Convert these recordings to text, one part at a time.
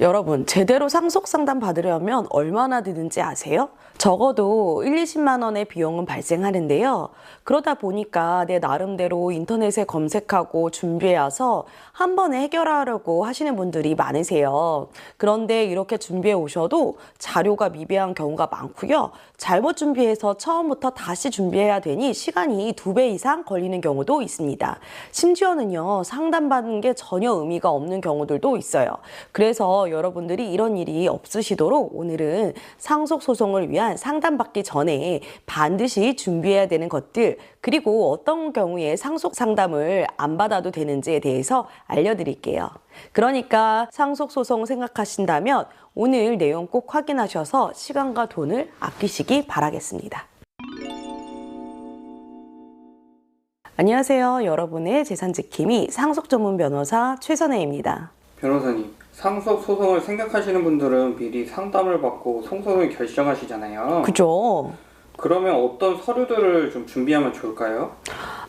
여러분, 제대로 상속 상담 받으려면 얼마나 드는지 아세요? 적어도 1, 20만 원의 비용은 발생하는데요. 그러다 보니까 내 나름대로 인터넷에 검색하고 준비해와서 한 번에 해결하려고 하시는 분들이 많으세요. 그런데 이렇게 준비해 오셔도 자료가 미비한 경우가 많고요. 잘못 준비해서 처음부터 다시 준비해야 되니 시간이 2배 이상 걸리는 경우도 있습니다. 심지어는요, 상담받는 게 전혀 의미가 없는 경우들도 있어요. 그래서 여러분들이 이런 일이 없으시도록 오늘은 상속소송을 위한 상담받기 전에 반드시 준비해야 되는 것들, 그리고 어떤 경우에 상속 상담을 안 받아도 되는지에 대해서 알려드릴게요. 그러니까 상속소송 생각하신다면 오늘 내용 꼭 확인하셔서 시간과 돈을 아끼시기 바라겠습니다. 안녕하세요. 여러분의 재산지킴이 상속전문 변호사 최선혜입니다. 변호사님, 상속 소송을 생각하시는 분들은 미리 상담을 받고 상속을 결정하시잖아요. 그죠? 그러면 어떤 서류들을 좀 준비하면 좋을까요?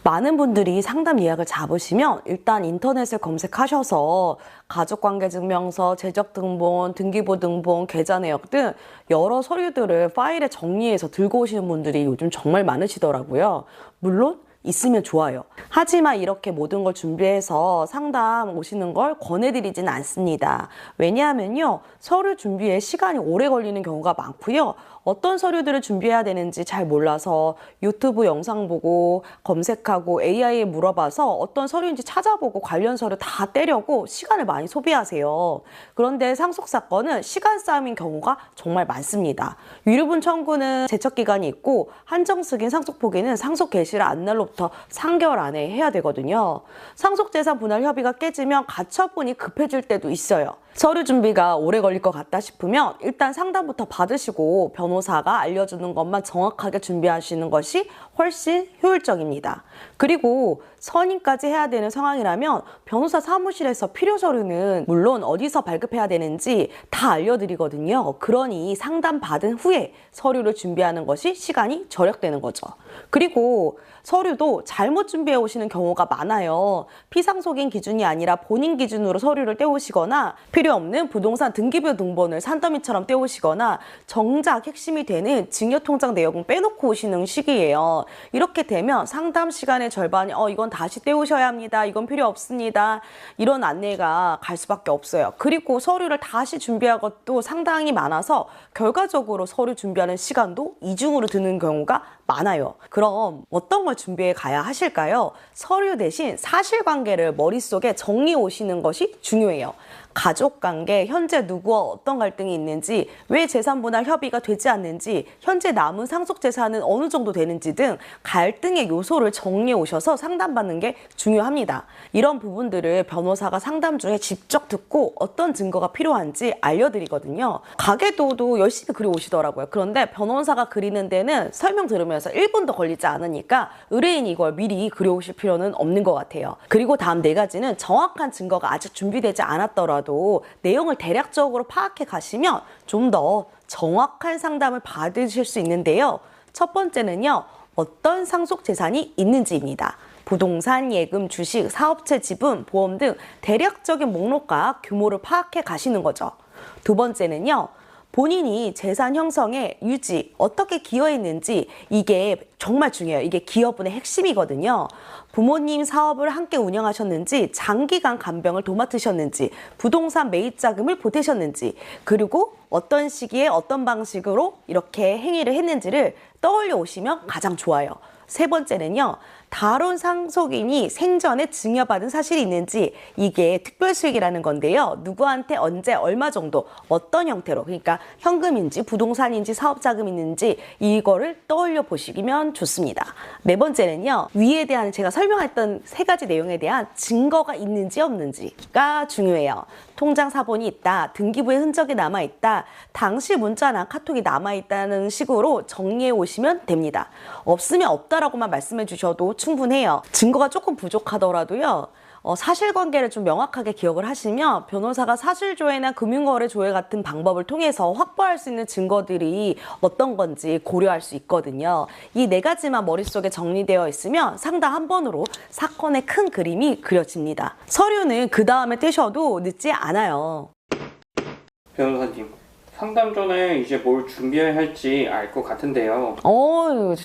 많은 분들이 상담 예약을 잡으시면 일단 인터넷을 검색하셔서 가족관계증명서, 재적등본, 등기부등본, 계좌내역 등 여러 서류들을 파일에 정리해서 들고 오시는 분들이 요즘 정말 많으시더라고요. 물론 있으면 좋아요. 하지만 이렇게 모든 걸 준비해서 상담 오시는 걸 권해드리진 않습니다. 왜냐하면요, 서류 준비에 시간이 오래 걸리는 경우가 많고요. 어떤 서류들을 준비해야 되는지 잘 몰라서 유튜브 영상 보고 검색하고 AI에 물어봐서 어떤 서류인지 찾아보고 관련 서류 다 떼려고 시간을 많이 소비하세요. 그런데 상속사건은 시간 싸움인 경우가 정말 많습니다. 유류분 청구는 제척기간이 있고 한정승인 상속포기는 상속 개시를 안 날로부터 3개월 안에 해야 되거든요. 상속재산 분할 협의가 깨지면 가처분이 급해질 때도 있어요. 서류 준비가 오래 걸릴 것 같다 싶으면 일단 상담부터 받으시고 변호사가 알려주는 것만 정확하게 준비하시는 것이 훨씬 효율적입니다. 그리고 선임까지 해야 되는 상황이라면 변호사 사무실에서 필요 서류는 물론 어디서 발급해야 되는지 다 알려드리거든요. 그러니 상담 받은 후에 서류를 준비하는 것이 시간이 절약되는 거죠. 그리고 서류도 잘못 준비해 오시는 경우가 많아요. 피상속인 기준이 아니라 본인 기준으로 서류를 떼오시거나 필요 없는 부동산 등기부 등본을 산더미처럼 떼오시거나 정작 핵심이 되는 증여통장 내역은 빼놓고 오시는 시기예요. 이렇게 되면 상담 시간의 절반이 이건 다시 떼오셔야 합니다. 이건 필요 없습니다. 이런 안내가 갈 수밖에 없어요. 그리고 서류를 다시 준비할 것도 상당히 많아서 결과적으로 서류 준비하는 시간도 이중으로 드는 경우가 많아요. 그럼 어떤 걸 준비해 가야 하실까요? 서류 대신 사실관계를 머릿속에 정리해 오시는 것이 중요해요. 가족관계, 현재 누구와 어떤 갈등이 있는지, 왜 재산분할 협의가 되지 않는지, 현재 남은 상속재산은 어느 정도 되는지 등 갈등의 요소를 정리해 오셔서 상담받는 게 중요합니다. 이런 부분들을 변호사가 상담 중에 직접 듣고 어떤 증거가 필요한지 알려드리거든요. 가계도도 열심히 그려오시더라고요. 그런데 변호사가 그리는 데는 설명 들으면서 1분도 걸리지 않으니까 의뢰인이 이걸 미리 그려오실 필요는 없는 것 같아요. 그리고 다음 4가지는 정확한 증거가 아직 준비되지 않았더라도 내용을 대략적으로 파악해 가시면 좀 더 정확한 상담을 받으실 수 있는데요. 첫 번째는요, 어떤 상속 재산이 있는지입니다. 부동산, 예금, 주식, 사업체 지분, 보험 등 대략적인 목록과 규모를 파악해 가시는 거죠. 두 번째는요, 본인이 재산 형성에 유지, 어떻게 기여했는지, 이게 정말 중요해요. 이게 기여분의 핵심이거든요. 부모님 사업을 함께 운영하셨는지, 장기간 간병을 도맡으셨는지, 부동산 매입 자금을 보태셨는지, 그리고 어떤 시기에 어떤 방식으로 이렇게 행위를 했는지를 떠올려 오시면 가장 좋아요. 세 번째는요, 다른 상속인이 생전에 증여받은 사실이 있는지, 이게 특별수익이라는 건데요. 누구한테 언제 얼마 정도 어떤 형태로, 그러니까 현금인지 부동산인지 사업자금 있는지 이거를 떠올려 보시면 좋습니다. 네 번째는요, 위에 대한 제가 설명했던 3가지 내용에 대한 증거가 있는지 없는지가 중요해요. 통장 사본이 있다, 등기부에 흔적이 남아있다, 당시 문자나 카톡이 남아있다는 식으로 정리해 오시면 됩니다. 없으면 없다라고만 말씀해 주셔도 충분해요. 증거가 조금 부족하더라도요, 사실관계를 좀 명확하게 기억을 하시면 변호사가 사실조회나 금융거래조회 같은 방법을 통해서 확보할 수 있는 증거들이 어떤 건지 고려할 수 있거든요. 이 4가지만 머릿속에 정리되어 있으면 상담 한 번으로 사건의 큰 그림이 그려집니다. 서류는 그 다음에 떼셔도 늦지 않아요. 변호사님, 상담 전에 이제 뭘 준비해야 할지 알 것 같은데요.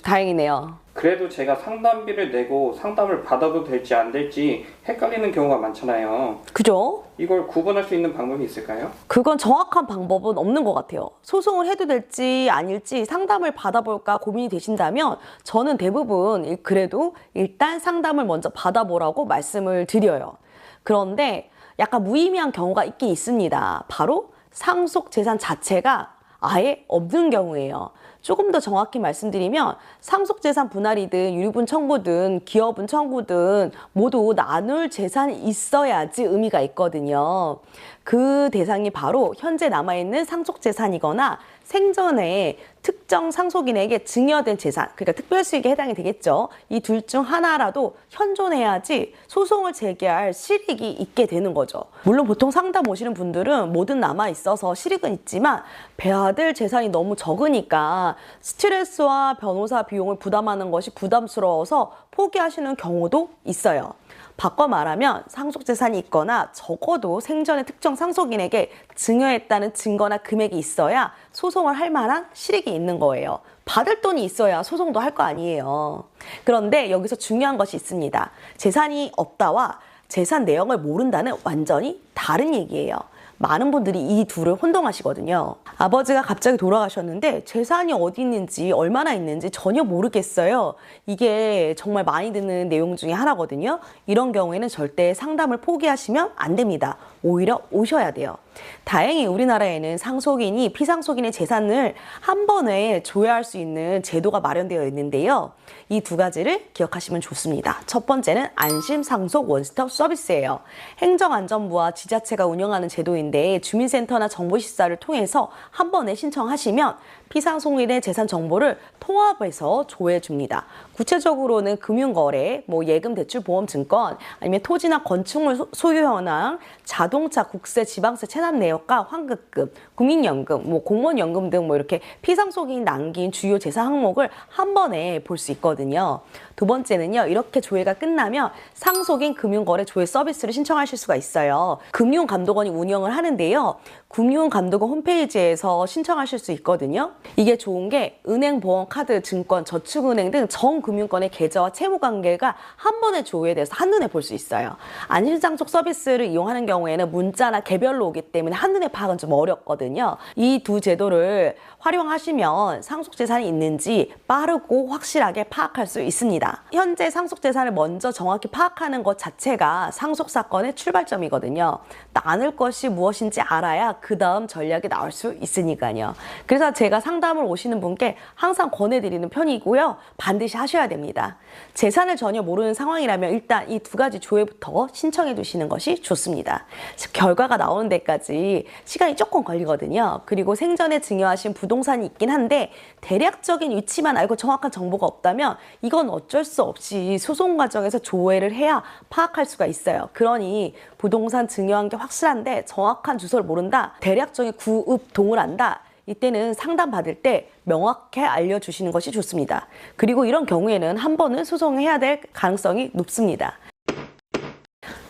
다행이네요. 그래도 제가 상담비를 내고 상담을 받아도 될지 안 될지 헷갈리는 경우가 많잖아요. 그죠? 이걸 구분할 수 있는 방법이 있을까요? 그건 정확한 방법은 없는 것 같아요. 소송을 해도 될지 아닐지 상담을 받아볼까 고민이 되신다면 저는 대부분 그래도 일단 상담을 먼저 받아보라고 말씀을 드려요. 그런데 약간 무의미한 경우가 있긴 있습니다. 바로 상속 재산 자체가 아예 없는 경우예요. 조금 더 정확히 말씀드리면 상속재산 분할이든 유류분 청구든 기여분 청구든 모두 나눌 재산이 있어야지 의미가 있거든요. 그 대상이 바로 현재 남아있는 상속재산이거나 생전에 특정 상속인에게 증여된 재산, 그러니까 특별수익에 해당이 되겠죠. 이 둘 중 하나라도 현존해야지 소송을 제기할 실익이 있게 되는 거죠. 물론 보통 상담 오시는 분들은 뭐든 남아있어서 실익은 있지만 배아들 재산이 너무 적으니까 스트레스와 변호사 비용을 부담하는 것이 부담스러워서 포기하시는 경우도 있어요. 바꿔 말하면 상속재산이 있거나 적어도 생전에 특정 상속인에게 증여했다는 증거나 금액이 있어야 소송을 할 만한 실익이 있는 거예요. 받을 돈이 있어야 소송도 할 거 아니에요. 그런데 여기서 중요한 것이 있습니다. 재산이 없다와 재산 내용을 모른다는 완전히 다른 얘기예요. 많은 분들이 이 둘을 혼동하시거든요. 아버지가 갑자기 돌아가셨는데 재산이 어디 있는지 얼마나 있는지 전혀 모르겠어요. 이게 정말 많이 듣는 내용 중에 하나거든요. 이런 경우에는 절대 상담을 포기하시면 안 됩니다. 오히려 오셔야 돼요. 다행히 우리나라에는 상속인이 피상속인의 재산을 한 번에 조회할 수 있는 제도가 마련되어 있는데요. 이 두 가지를 기억하시면 좋습니다. 첫 번째는 안심상속 원스톱 서비스예요. 행정안전부와 지자체가 운영하는 제도인데 주민센터나 정보시사를 통해서 한 번에 신청하시면 피상속인의 재산 정보를 통합해서 조회해 줍니다. 구체적으로는 금융거래, 예금, 대출, 보험, 증권, 아니면 토지나 건축물 소유 현황, 자동차, 국세, 지방세 체납 내역과 환급금, 국민연금, 공무원연금 등 이렇게 피상속인이 남긴 주요 재산 항목을 한 번에 볼 수 있거든요. 두 번째는요, 이렇게 조회가 끝나면 상속인 금융거래 조회 서비스를 신청하실 수가 있어요. 금융감독원이 운영을 하는데요. 금융감독원 홈페이지에서 신청하실 수 있거든요. 이게 좋은 게 은행, 보험, 카드, 증권, 저축은행 등 전 금융권의 계좌와 채무 관계가 한 번에 조회돼서 한눈에 볼 수 있어요. 안심상속 서비스를 이용하는 경우에는 문자나 개별로 오기 때문에 한눈에 파악은 좀 어렵거든요. 이 두 제도를 활용하시면 상속재산이 있는지 빠르고 확실하게 파악할 수 있습니다. 현재 상속재산을 먼저 정확히 파악하는 것 자체가 상속사건의 출발점이거든요. 나눌 것이 무엇인지 알아야 그 다음 전략이 나올 수 있으니까요. 그래서 제가 상담을 오시는 분께 항상 권해드리는 편이고요. 반드시 하셔야 됩니다. 재산을 전혀 모르는 상황이라면 일단 이 두 가지 조회부터 신청해 두시는 것이 좋습니다. 결과가 나오는 데까지 시간이 조금 걸리거든요. 그리고 생전에 증여하신 부동산이 있긴 한데 대략적인 위치만 알고 정확한 정보가 없다면 이건 어쩔 수 없이 소송 과정에서 조회를 해야 파악할 수가 있어요. 그러니 부동산 증여한 게 확실한데 정확한 주소를 모른다, 대략적인 구읍 동을 안다, 이때는 상담 받을 때 명확히 알려주시는 것이 좋습니다. 그리고 이런 경우에는 한 번은 소송해야 될 가능성이 높습니다.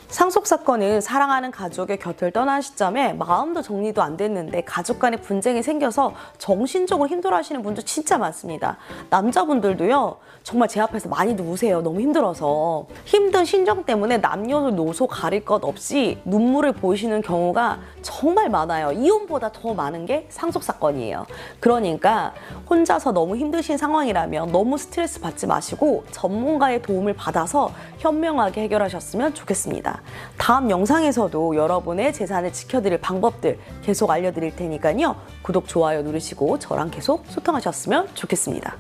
상속사건은 사랑하는 가족의 곁을 떠난 시점에 마음도 정리도 안 됐는데 가족 간의 분쟁이 생겨서 정신적으로 힘들어하시는 분들 진짜 많습니다. 남자분들도요, 정말 제 앞에서 많이들 우세요. 너무 힘들어서. 힘든 심정 때문에 남녀노소 가릴 것 없이 눈물을 보이시는 경우가 정말 많아요. 이혼보다 더 많은 게 상속사건이에요. 그러니까 혼자서 너무 힘드신 상황이라면 너무 스트레스 받지 마시고 전문가의 도움을 받아서 현명하게 해결하셨으면 좋겠습니다. 다음 영상에서도 여러분의 재산을 지켜드릴 방법들 계속 알려드릴 테니까요. 구독, 좋아요 누르시고 저랑 계속 소통하셨으면 좋겠습니다.